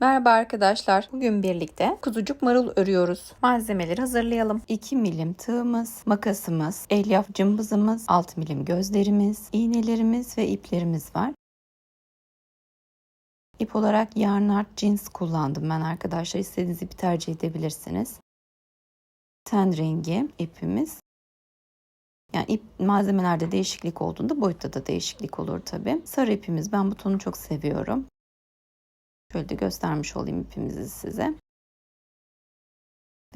Merhaba arkadaşlar. Bugün birlikte kuzucuk marul örüyoruz. Malzemeleri hazırlayalım. 2 milim tığımız, makasımız, elyaf cımbızımız, 6 milim gözlerimiz, iğnelerimiz ve iplerimiz var. İp olarak yarnart cins kullandım ben arkadaşlar. İstediğiniz ipi tercih edebilirsiniz. Ten rengi ipimiz. Yani ip malzemelerde değişiklik olduğunda boyutta da değişiklik olur tabi. Sarı ipimiz. Ben bu tonu çok seviyorum. Şöyle de göstermiş olayım ipimizi size.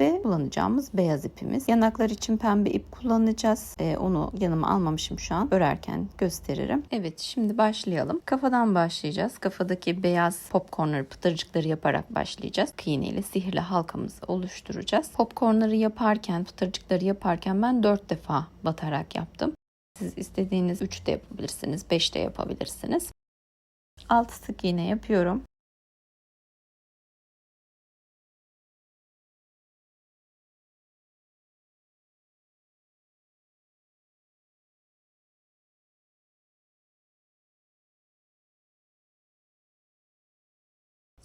Ve kullanacağımız beyaz ipimiz. Yanaklar için pembe ip kullanacağız. Onu yanıma almamışım şu an. Örerken gösteririm. Evet, şimdi başlayalım. Kafadan başlayacağız. Kafadaki beyaz popcornları, pıtırcıkları yaparak başlayacağız. İğneyle sihirli halkamızı oluşturacağız. Popcornları yaparken, pıtırcıkları yaparken ben 4 defa batarak yaptım. Siz istediğiniz 3 de yapabilirsiniz, 5 de yapabilirsiniz. 6 sık iğne yapıyorum.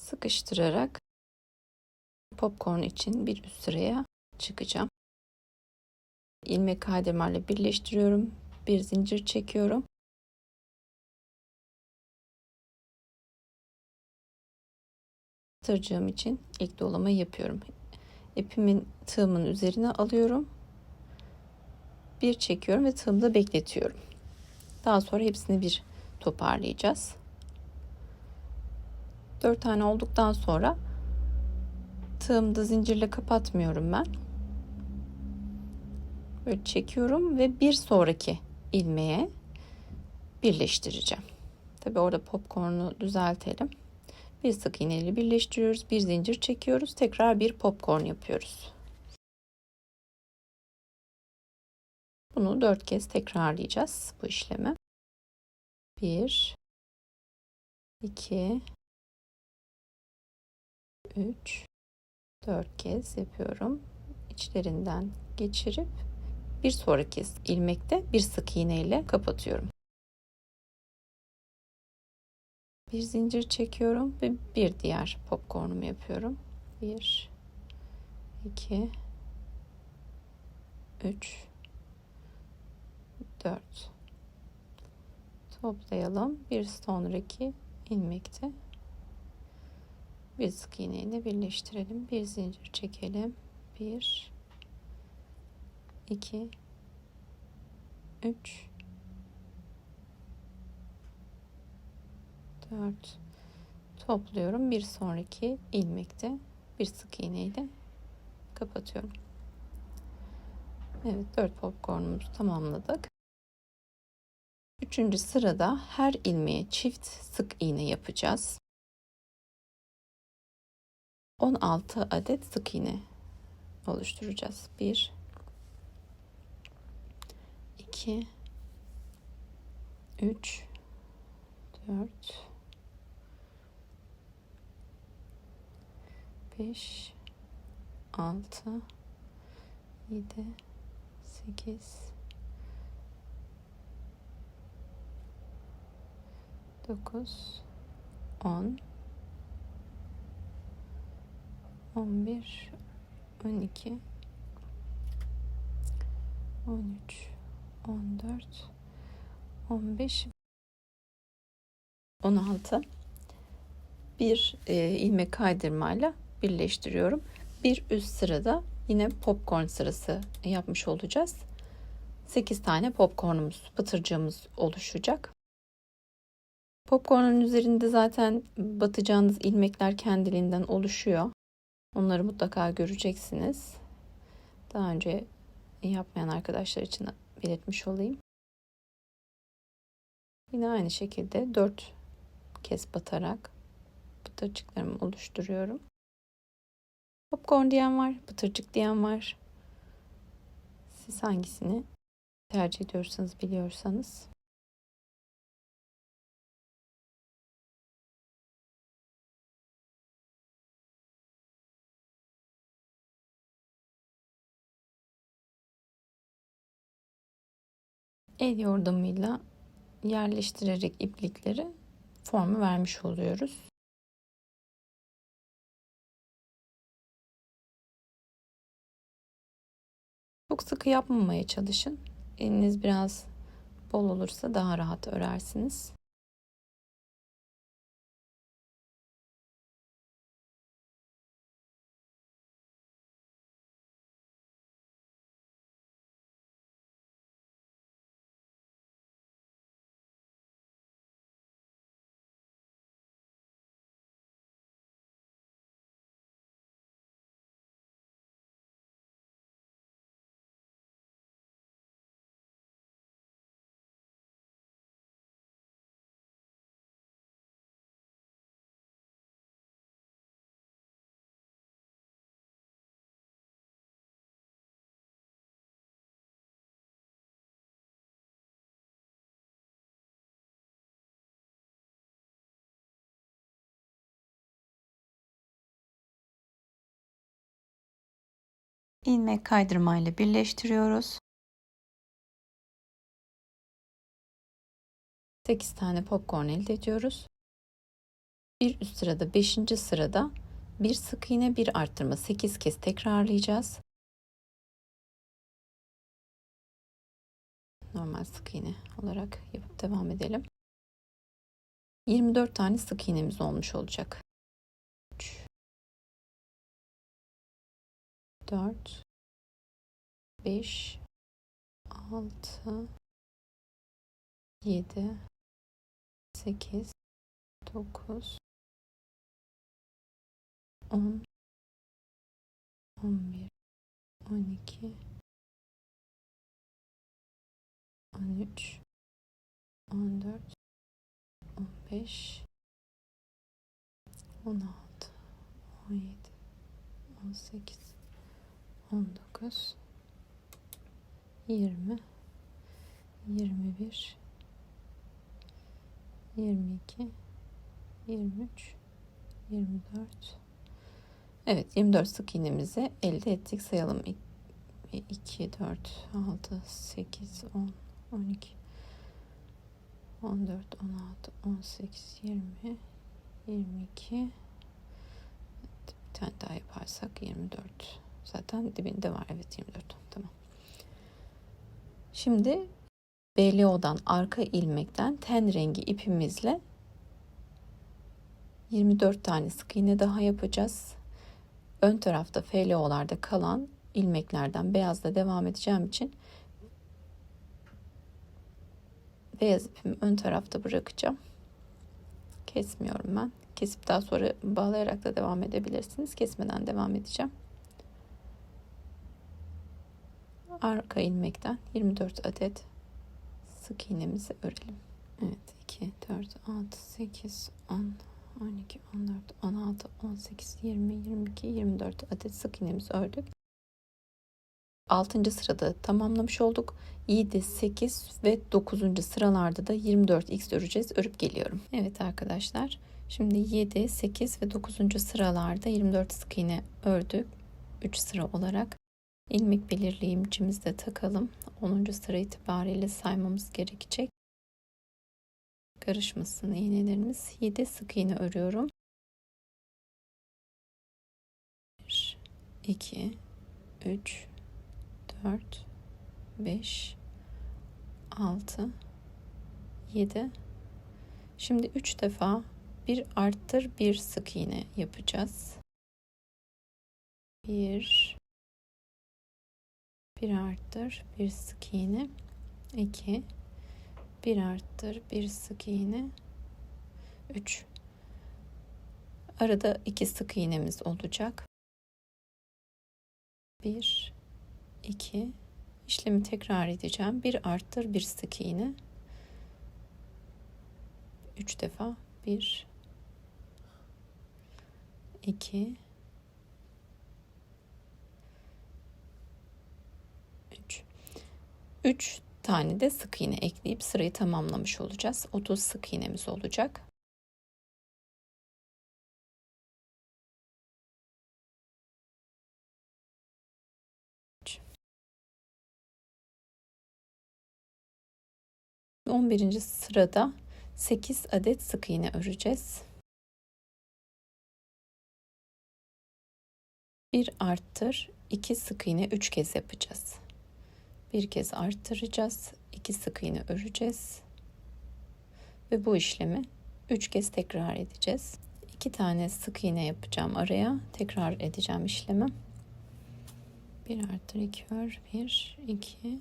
Sıkıştırarak popcorn için bir üst sıraya çıkacağım. İlmek kaydırmayla birleştiriyorum. Bir zincir çekiyorum. Tırcığım için ilk dolamayı yapıyorum. İpimin tığımın üzerine alıyorum. Bir çekiyorum ve tığımda bekletiyorum. Daha sonra hepsini bir toparlayacağız. 4 tane olduktan sonra tığımda zincirle kapatmıyorum ben. Böyle çekiyorum ve bir sonraki ilmeğe birleştireceğim. Tabi orada popcornu düzeltelim. Bir sık iğneyle birleştiriyoruz. Bir zincir çekiyoruz. Tekrar bir popcorn yapıyoruz. Bunu 4 kez tekrarlayacağız bu işlemi. 1 2 3 4 kez yapıyorum. İçlerinden geçirip bir sonraki ilmekte bir sık iğne ile kapatıyorum. Bir zincir çekiyorum ve bir diğer popcornumu yapıyorum. 1 2 3 4 toplayalım. Bir sonraki ilmekte bir sık iğne ile birleştirelim. Bir zincir çekelim. 1 2 3 4 topluyorum. Bir sonraki ilmekte bir sık iğne ile kapatıyorum. Evet, 4 popcornumuzu tamamladık. 3. sırada her ilmeğe çift sık iğne yapacağız. 16 adet sık iğne oluşturacağız. 1 2 3 4 5 6 7 8 9 10 11 12 13 14 15 16 bir ilmek kaydırmayla birleştiriyorum. Bir üst sırada yine popcorn sırası yapmış olacağız. 8 tane popcornumuz, pıtırcığımız oluşacak. Popcornun üzerinde zaten batacağınız ilmekler kendiliğinden oluşuyor. Onları mutlaka göreceksiniz. Daha önce yapmayan arkadaşlar için belirtmiş olayım. Yine aynı şekilde 4 kez batarak pıtırcıklarımı oluşturuyorum. Popcorn diyen var, pıtırcık diyen var. Siz hangisini tercih ediyorsanız, biliyorsanız. El yordamıyla yerleştirerek iplikleri formu vermiş oluyoruz. Çok sıkı yapmamaya çalışın. Eliniz biraz bol olursa daha rahat örersiniz. İlmek kaydırma ile birleştiriyoruz. 8 tane popcorn elde ediyoruz. Bir üst sırada 5. sırada bir sık iğne bir arttırma 8 kez tekrarlayacağız. Normal sık iğne olarak yapıp devam edelim. 24 tane sık iğnemiz olmuş olacak. 3 4 5 6 7 8 9 10 11 12 13 14 15 16 17 18 19 20 21 22 23 24. Evet, 24 sık iğnemizi elde ettik. Sayalım. 2 4 6 8 10 12 14 16 18 20 22. Bir tane daha yaparsak 24. Zaten dibinde var. Evet, 24. Tamam. Şimdi BLO'dan arka ilmekten ten rengi ipimizle 24 tane sık iğne daha yapacağız. Ön tarafta FLO'larda kalan ilmeklerden beyazla devam edeceğim için beyaz ipimi ön tarafta bırakacağım. Kesmiyorum ben. Kesip daha sonra bağlayarak da devam edebilirsiniz. Kesmeden devam edeceğim. Arka ilmekten 24 adet sık iğnemizi örelim. Evet, 2 4 6 8 10 12 14 16 18 20 22 24 adet sık iğnemizi ördük. 6. sırada tamamlamış olduk. 7, 8 ve 9. sıralarda da 24x öreceğiz. Örüp geliyorum. Evet arkadaşlar. Şimdi 7, 8 ve 9. sıralarda 24 sık iğne ördük. 3 sıra olarak. İlmek belirleyicimizi de takalım. 10. sıra itibariyle saymamız gerekecek. Karışmasın iğnelerimiz. 7 sık iğne örüyorum. 1, 2, 3, 4, 5, 6, 7. Şimdi 3 defa bir arttır bir sık iğne yapacağız. 1 arttır bir sık iğne. 2 bir arttır bir sık iğne. 3 arada 2 sık iğnemiz olacak. 1 2 işlemi tekrar edeceğim. Bir arttır bir sık iğne. 3 defa 1 2 3 tane de sık iğne ekleyip sırayı tamamlamış olacağız. 30 sık iğnemiz olacak. Ve 11. sırada 8 adet sık iğne öreceğiz. Bir arttır 2 sık iğne 3 kez yapacağız. Bir kez arttıracağız. 2 sık iğne öreceğiz. Ve bu işlemi 3 kez tekrar edeceğiz. 2 tane sık iğne yapacağım araya. Tekrar edeceğim işlemi. 1 arttır 2 ör. 1, 2,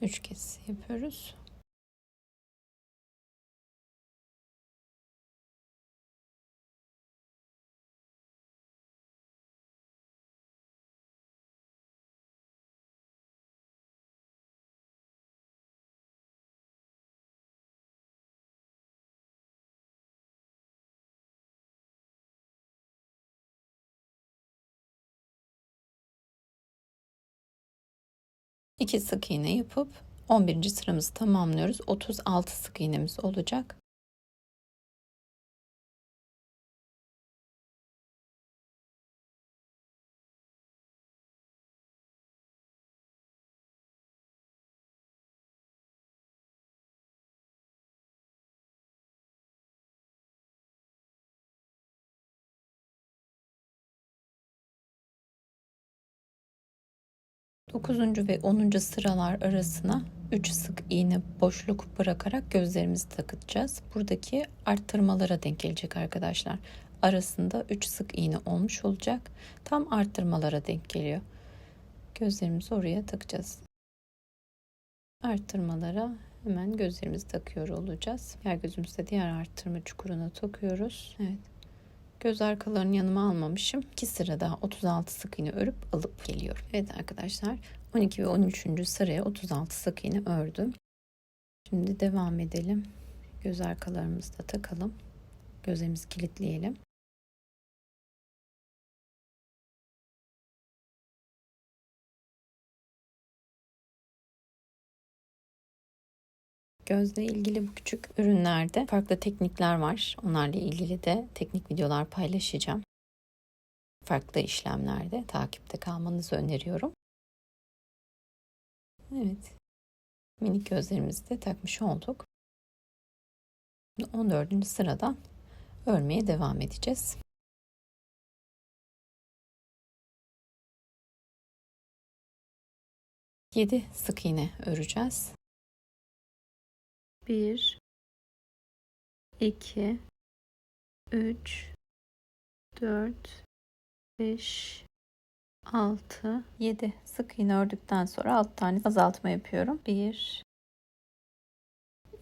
3 kez yapıyoruz. İki sık iğne yapıp 11. sıramızı tamamlıyoruz. 36 sık iğnemiz olacak. Dokuzuncu ve 10. sıralar arasına 3 sık iğne boşluk bırakarak gözlerimizi takacağız. Buradaki arttırmalara denk gelecek arkadaşlar. Arasında 3 sık iğne olmuş olacak. Tam arttırmalara denk geliyor. Gözlerimizi oraya takacağız. Arttırmalara hemen gözlerimizi takıyor olacağız. Diğer gözümüzde diğer arttırma çukuruna takıyoruz. Evet. Göz arkalarını yanıma almamışım. 2 sıra daha 36 sık iğne örüp alıp geliyorum. Evet arkadaşlar, 12 ve 13. sıraya 36 sık iğne ördüm. Şimdi devam edelim. Göz arkalarımızı da takalım. Gözlerimizi kilitleyelim. Gözle ilgili bu küçük ürünlerde farklı teknikler var. Onlarla ilgili de teknik videolar paylaşacağım. Farklı işlemlerde takipte kalmanızı öneriyorum. Evet. Minik gözlerimizi de takmış olduk. 14. sıradan örmeye devam edeceğiz. Yedi sık iğne öreceğiz. 1, 2, 3, 4, 5, 6, 7 sık iğne ördükten sonra 6 tane azaltma yapıyorum. 1,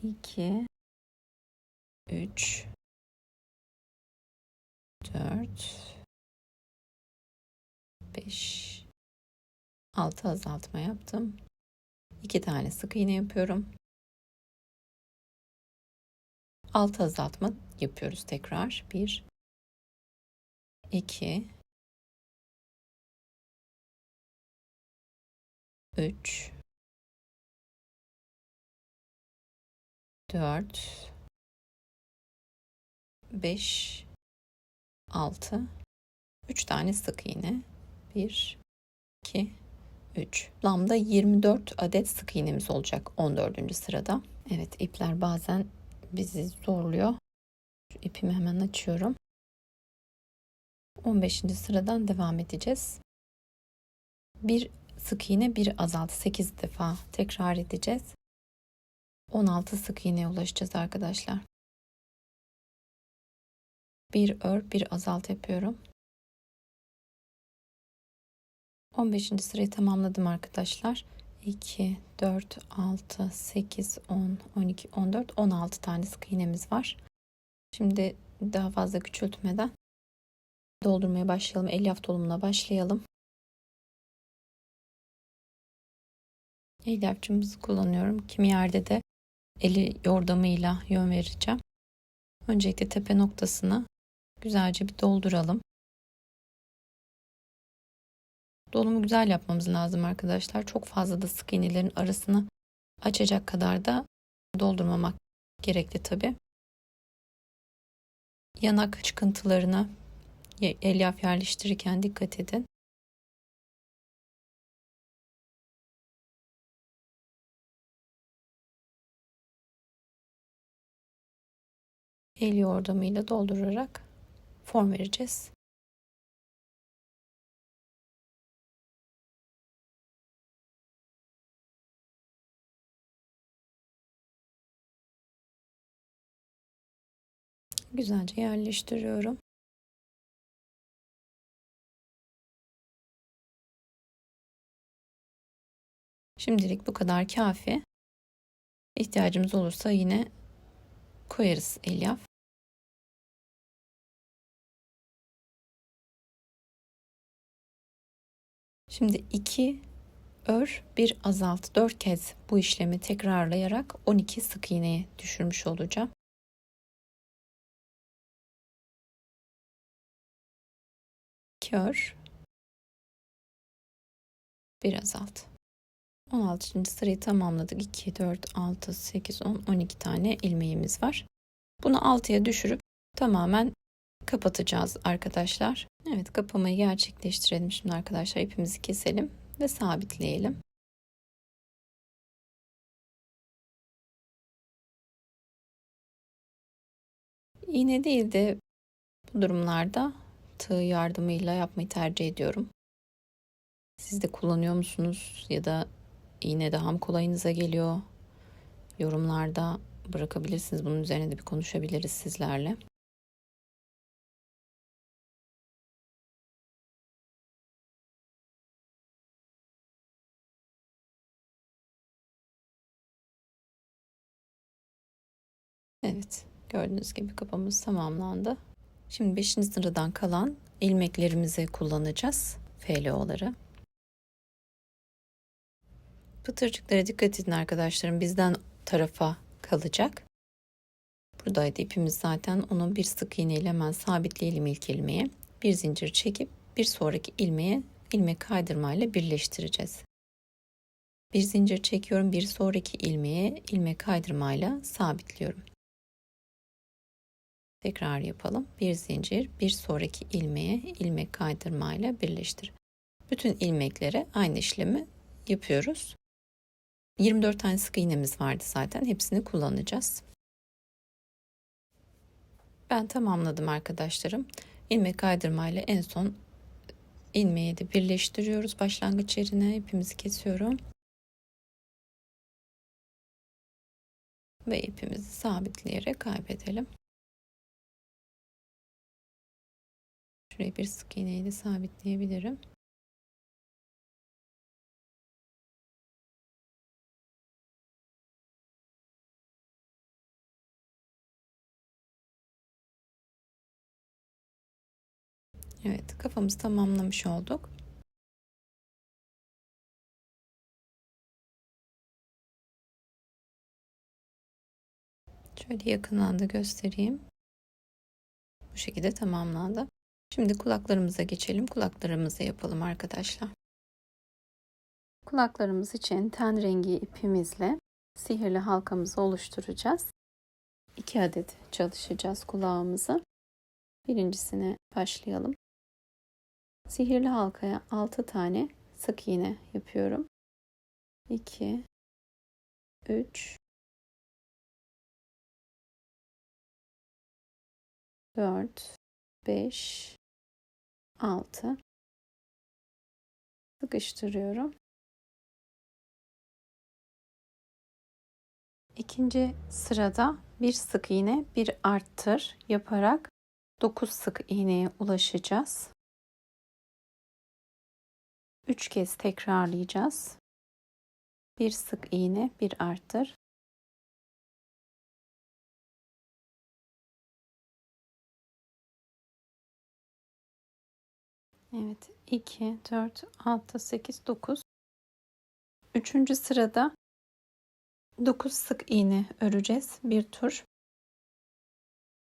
2, 3, 4, 5, 6 azaltma yaptım. 2 tane sık iğne yapıyorum. 6 azaltma yapıyoruz tekrar. 1, 2, 3, 4, 5, 6, 3 tane sık iğne. 1, 2, 3. Toplamda 24 adet sık iğnemiz olacak 14. sırada. Evet, ipler bazen bizi zorluyor. Şu ipimi hemen açıyorum. 15. sıradan devam edeceğiz. Bir sık iğne, bir azalt. 8 defa tekrar edeceğiz. 16 sık iğneye ulaşacağız arkadaşlar. Bir ör, bir azalt yapıyorum. 15. sırayı tamamladım arkadaşlar. 2, 4, 6, 8, 10, 12, 14, 16 tane sık iğnemiz var. Şimdi daha fazla küçültmeden doldurmaya başlayalım. Elyaf dolumuna başlayalım. Elyafçımızı kullanıyorum. Kimi yerde de eli yordamıyla yön vereceğim. Öncelikle tepe noktasına güzelce bir dolduralım. Dolumu güzel yapmamız lazım arkadaşlar. Çok fazla da sık iğnelerin arasını açacak kadar da doldurmamak gerekli tabi. Yanak çıkıntılarına elyaf yerleştirirken dikkat edin. El yordamıyla doldurarak form vereceğiz. güzelce yerleştiriyorum. Şimdilik bu kadar kafi. İhtiyacımız olursa yine koyarız elyaf. Şimdi 2 ör, 1 azalt, 4 kez bu işlemi tekrarlayarak 12 sık iğneye düşürmüş olacağım. 2 ör, 1 azalt. 16. sırayı tamamladık. 2, 4, 6, 8, 10, 12 tane ilmeğimiz var. Bunu 6'ya düşürüp tamamen kapatacağız arkadaşlar. Evet, kapamayı gerçekleştirelim şimdi arkadaşlar. İpimizi keselim ve sabitleyelim. İğne değil de bu durumlarda tığ yardımıyla yapmayı tercih ediyorum. Siz de kullanıyor musunuz ya da iğne daha mı kolayınıza geliyor? Yorumlarda bırakabilirsiniz. Bunun üzerine de bir konuşabiliriz sizlerle. Evet, gördüğünüz gibi kapamız tamamlandı. Şimdi 5. sıradan kalan ilmeklerimizi kullanacağız. FLO'ları. Pıtırcıklara dikkat edin arkadaşlarım. Bizden tarafa kalacak. Buradaydı ipimiz zaten. Onu bir sık iğne ile hemen sabitleyelim ilk ilmeğe. Bir zincir çekip bir sonraki ilmeğe ilmek kaydırmayla birleştireceğiz. Bir zincir çekiyorum. Bir sonraki ilmeğe ilmek kaydırmayla sabitliyorum. Tekrar yapalım. Bir zincir, bir sonraki ilmeğe ilmek kaydırmayla birleştir. Bütün ilmeklere aynı işlemi yapıyoruz. 24 tane sık iğnemiz vardı zaten. Hepsini kullanacağız. Ben tamamladım arkadaşlarım. İlmek kaydırmayla en son ilmeği de birleştiriyoruz. Başlangıç yerine ipimizi kesiyorum. Ve ipimizi sabitleyerek kaybedelim. Şuraya bir sık iğneyi de sabitleyebilirim. Evet, kafamızı tamamlamış olduk. Şöyle yakından da göstereyim. Bu şekilde tamamlandı. Şimdi kulaklarımıza geçelim. Kulaklarımızı yapalım arkadaşlar. Kulaklarımız için ten rengi ipimizle sihirli halkamızı oluşturacağız. 2 adet çalışacağız kulağımızı. Birincisine başlayalım. Sihirli halkaya 6 tane sık iğne yapıyorum. 2 3 4 5 6 sıkıştırıyorum. İkinci sırada bir sık iğne, bir arttır yaparak 9 sık iğneye ulaşacağız. 3 kez tekrarlayacağız. Bir sık iğne, bir arttır. Evet, 2, 4, 6, 8, 9. Üçüncü sırada 9 sık iğne öreceğiz. Bir tur.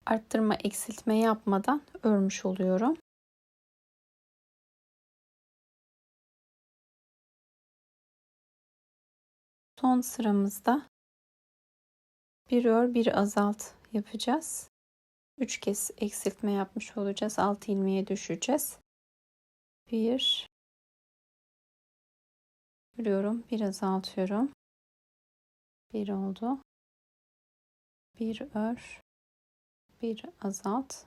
Arttırma, eksiltme yapmadan örmüş oluyorum. Son sıramızda bir ör, bir azalt yapacağız. 3 kez eksiltme yapmış olacağız. 6 ilmeğe düşeceğiz. 1 örüyorum, bir azaltıyorum. 1 oldu. Bir ör, bir azalt.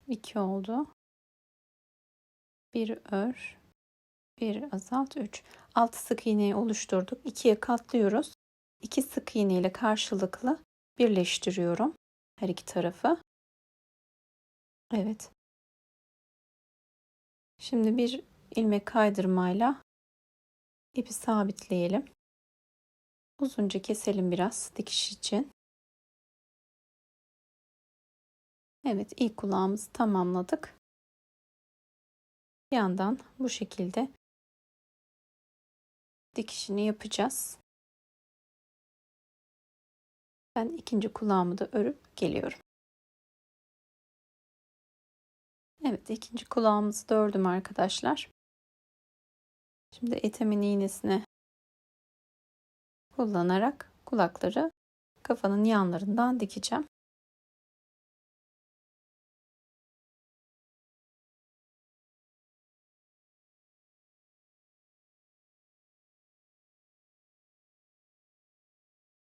2 oldu. Bir ör, bir azalt, 3. 6 sık iğneyi oluşturduk. 2'ye katlıyoruz. 2 sık iğne ile karşılıklı birleştiriyorum her iki tarafı. Evet. Şimdi bir ilmek kaydırmayla ipi sabitleyelim. Uzunca keselim biraz dikiş için. Evet, ilk kulağımızı tamamladık. Bir yandan bu şekilde dikişini yapacağız. Ben ikinci kulağımı da örüp geliyorum. Evet, ikinci kulağımızı da ördüm arkadaşlar. Şimdi etemin iğnesini kullanarak kulakları kafanın yanlarından dikeceğim.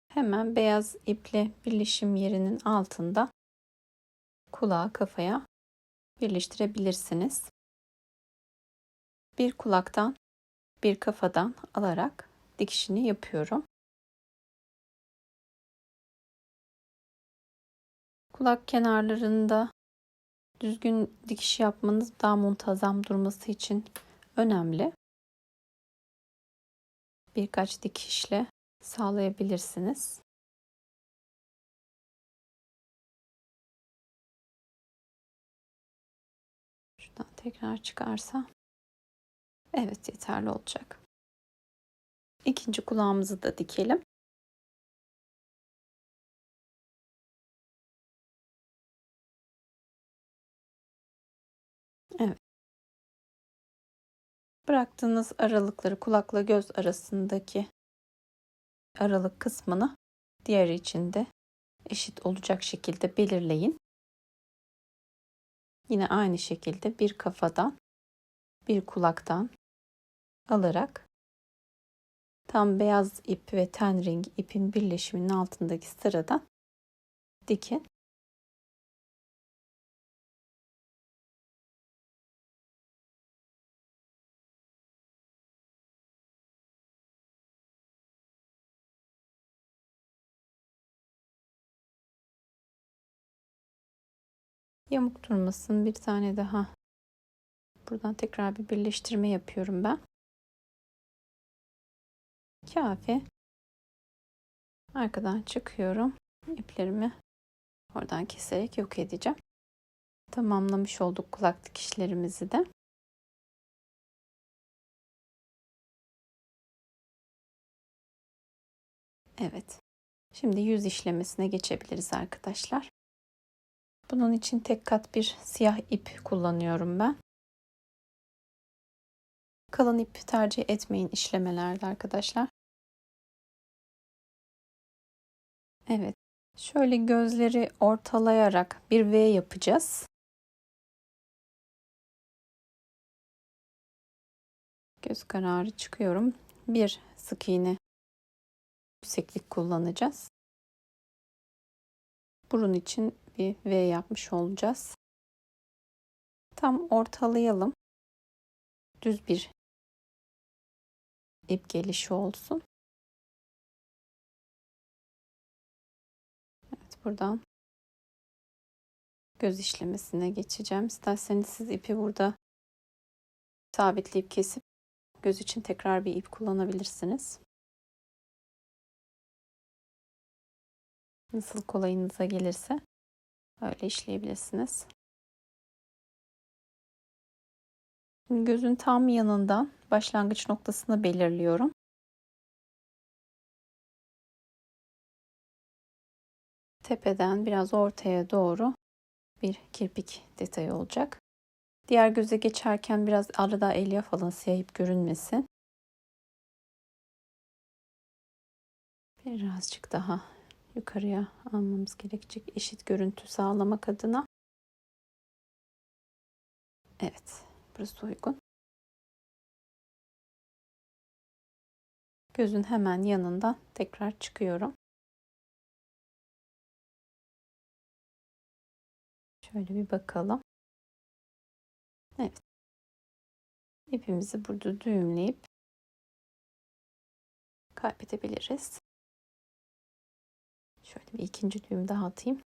Hemen beyaz iple birleşim yerinin altında kulağı kafaya birleştirebilirsiniz. Bir kulaktan, bir kafadan alarak dikişini yapıyorum. Kulak kenarlarında düzgün dikiş yapmanız daha muntazam durması için önemli. Birkaç dikişle sağlayabilirsiniz. Şuradan tekrar çıkarsa. Evet, yeterli olacak. İkinci kulağımızı da dikelim. Evet. Bıraktığınız aralıkları kulakla göz arasındaki aralık kısmını diğeri için de eşit olacak şekilde belirleyin. Yine aynı şekilde bir kafadan, bir kulaktan alarak tam beyaz ip ve ten rengi ipin birleşiminin altındaki sıradan dikin. Yamuk durmasın. Bir tane daha. Buradan tekrar bir birleştirme yapıyorum ben. Kafi. Arkadan çıkıyorum. İplerimi oradan keserek yok edeceğim. Tamamlamış olduk kulak dikişlerimizi de. Evet. Şimdi yüz işlemesine geçebiliriz arkadaşlar. Bunun için tek kat bir siyah ip kullanıyorum ben. Kalın ip tercih etmeyin işlemelerde arkadaşlar. Evet. Şöyle gözleri ortalayarak bir V yapacağız. Göz kararı çıkıyorum. Bir sık iğne yükseklik kullanacağız. Burun için bir V yapmış olacağız. Tam ortalayalım. Düz bir ip gelişi olsun. Evet, buradan göz işlemesine geçeceğim. İsterseniz siz ipi burada sabitleyip kesip göz için tekrar bir ip kullanabilirsiniz. Nasıl kolayınıza gelirse öyle işleyebilirsiniz. Gözün tam yanından başlangıç noktasını belirliyorum. Tepeden biraz ortaya doğru bir kirpik detayı olacak. Diğer göze geçerken biraz arada elyaf alın, siyah ip görünmesin. Birazcık daha yukarıya almamız gerekecek eşit görüntü sağlamak adına. Evet, burası uygun. Gözün hemen yanından tekrar çıkıyorum. Şöyle bir bakalım. Evet. İpimizi burada düğümleyip kaybedebiliriz. Şöyle bir ikinci düğüm daha atayım.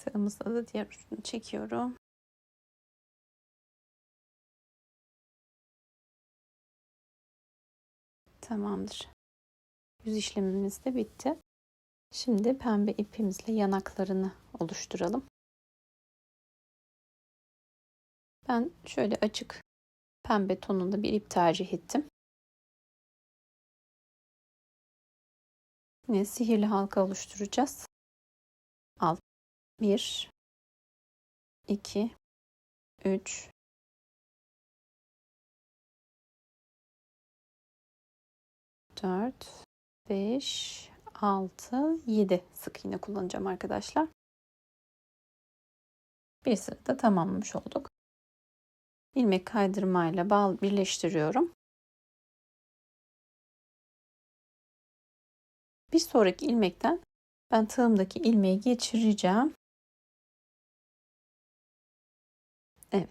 Tığımızla da diğer ucunu çekiyorum. Tamamdır. Yüz işlemimiz de bitti. Şimdi pembe ipimizle yanaklarını oluşturalım. Ben şöyle açık pembe tonunda bir ip tercih ettim. Yine sihirli halka oluşturacağız. Alt 1 2 3 4 5 6 7 sık iğne kullanacağım arkadaşlar. Bir sırada tamamlamış olduk. İlmek kaydırmayla birleştiriyorum. Bir sonraki ilmekten ben tığımdaki ilmeği geçireceğim. Evet.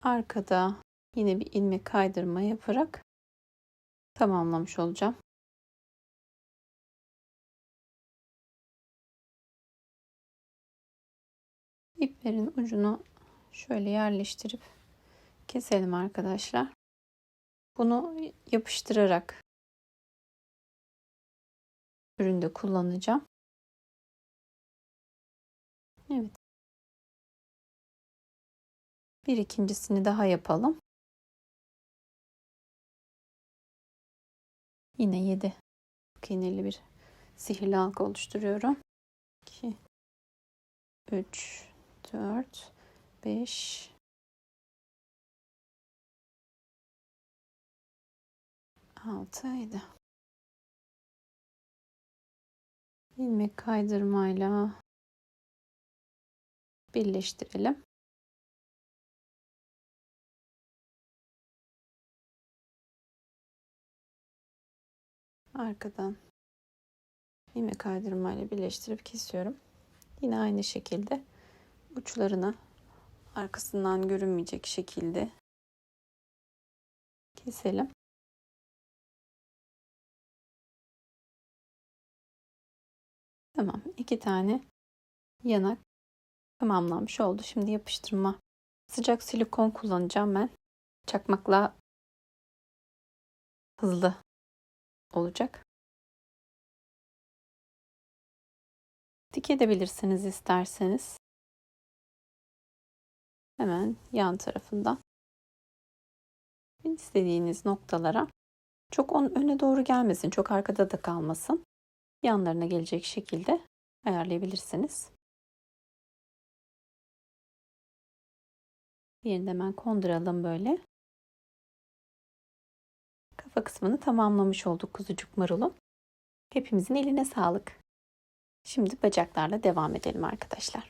Arkada yine bir ilmek kaydırma yaparak tamamlamış olacağım. İplerin ucunu şöyle yerleştirip keselim arkadaşlar. Bunu yapıştırarak üründe kullanacağım. Evet. Bir ikincisini daha yapalım. Yine 7 iğneli bir sihirli halka oluşturuyorum. 2 3 4 5 6 7 ilmek kaydırmayla birleştirelim. Arkadan ilmek kaydırmayla birleştirip kesiyorum. Yine aynı şekilde uçlarını arkasından görünmeyecek şekilde keselim. Tamam. 2 tane yanak tamamlanmış oldu. Şimdi yapıştırma. Sıcak silikon kullanacağım ben. Çakmakla hızlı olacak. Dikebilirsiniz isterseniz. Hemen yan tarafından istediğiniz noktalara, çok öne doğru gelmesin, çok arkada da kalmasın. Yanlarına gelecek şekilde ayarlayabilirsiniz. Diğerini de hemen konduralım böyle. Kafa kısmını tamamlamış olduk kuzucuk marulun. Hepimizin eline sağlık. Şimdi bacaklarla devam edelim arkadaşlar.